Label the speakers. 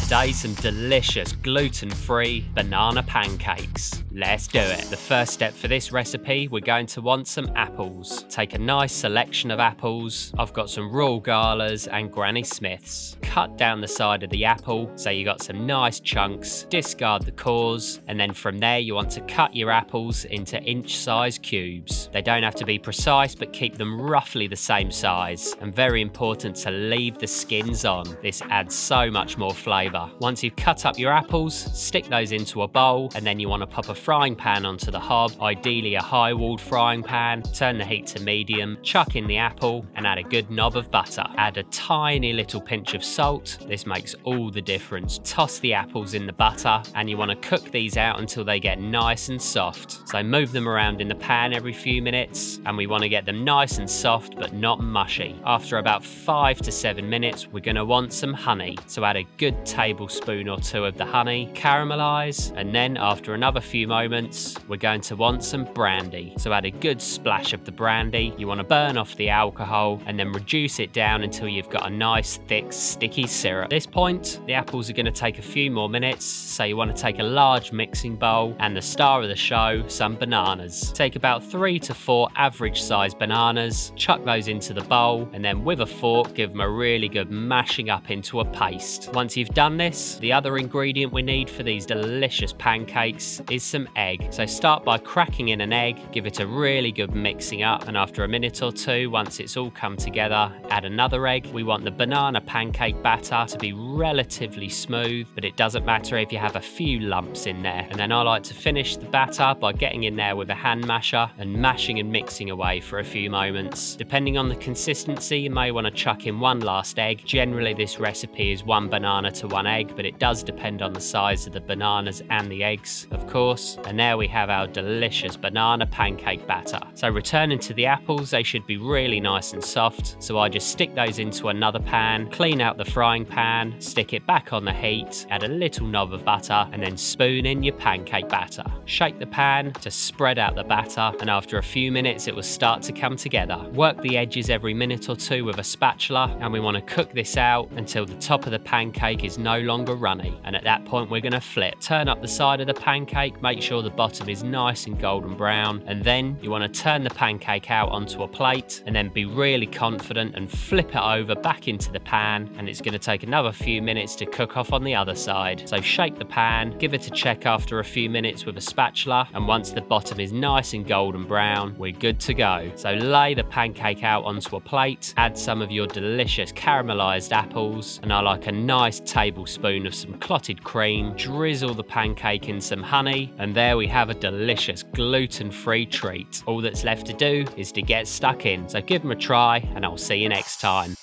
Speaker 1: Today, some delicious gluten-free banana pancakes. Let's do it. The first step for this recipe, we're going to want some apples. Take a nice selection of apples. I've got some Royal Galas and Granny Smiths. Cut down the side of the apple so you got some nice chunks. Discard the cores, and then from there you want to cut your apples into inch-size cubes. They don't have to be precise, but keep them roughly the same size. And very important to leave the skins on. This adds so much more flavour. Once you've cut up your apples, stick those into a bowl, and then you want to pop a frying pan onto the hob, ideally a high-walled frying pan. Turn the heat to medium, chuck in the apple, and add a good knob of butter. Add a tiny little pinch of salt. This makes all the difference. Toss the apples in the butter, and you want to cook these out until they get nice and soft. So move them around in the pan every few minutes, and we want to get them nice and soft but not mushy. After about 5 to 7 minutes, we're going to want some honey. So add a good tablespoon or two of the honey, caramelize, and then after another few moments, we're going to want some brandy. So add a good splash of the brandy. You want to burn off the alcohol and then reduce it down until you've got a nice thick sticky syrup. At this point, the apples are going to take a few more minutes, so you want to take a large mixing bowl and the star of the show, some bananas. Take about 3 to 4 average sized bananas, chuck those into the bowl, and then with a fork give them a really good mashing up into a paste. Once you've done this, the other ingredient we need for these delicious pancakes is some egg. So start by cracking in an egg, give it a really good mixing up, and after a minute or two, once it's all come together, add another egg. We want the banana pancake batter to be relatively smooth, but it doesn't matter if you have a few lumps in there. And then I like to finish the batter by getting in there with a hand masher and mashing and mixing away for a few moments. Depending on the consistency, you may want to chuck in one last egg. Generally, this recipe is 1 banana to 1 egg, but it does depend on the size of the bananas and the eggs, of course. And there we have our delicious banana pancake batter. So returning to the apples, they should be really nice and soft. So I just stick those into another pan, clean out the frying pan, stick it back on the heat, add a little knob of butter, and then spoon in your pancake batter. Shake the pan to spread out the batter, and after a few minutes, it will start to come together. Work the edges every minute or two with a spatula, and we want to cook this out until the top of the pancake is no longer runny. And at that point, we're going to flip. Turn up the side of the pancake, make sure the bottom is nice and golden brown, and then you want to turn the pancake out onto a plate, and then be really confident and flip it over back into the pan, and it's going to take another few minutes to cook off on the other side. So shake the pan, give it a check after a few minutes with a spatula, and once the bottom is nice and golden brown, we're good to go. So lay the pancake out onto a plate, add some of your delicious caramelized apples, and I like a nice tablespoon of some clotted cream, drizzle the pancake in some honey, and there we have a delicious gluten-free treat. All that's left to do is to get stuck in. So give them a try, and I'll see you next time.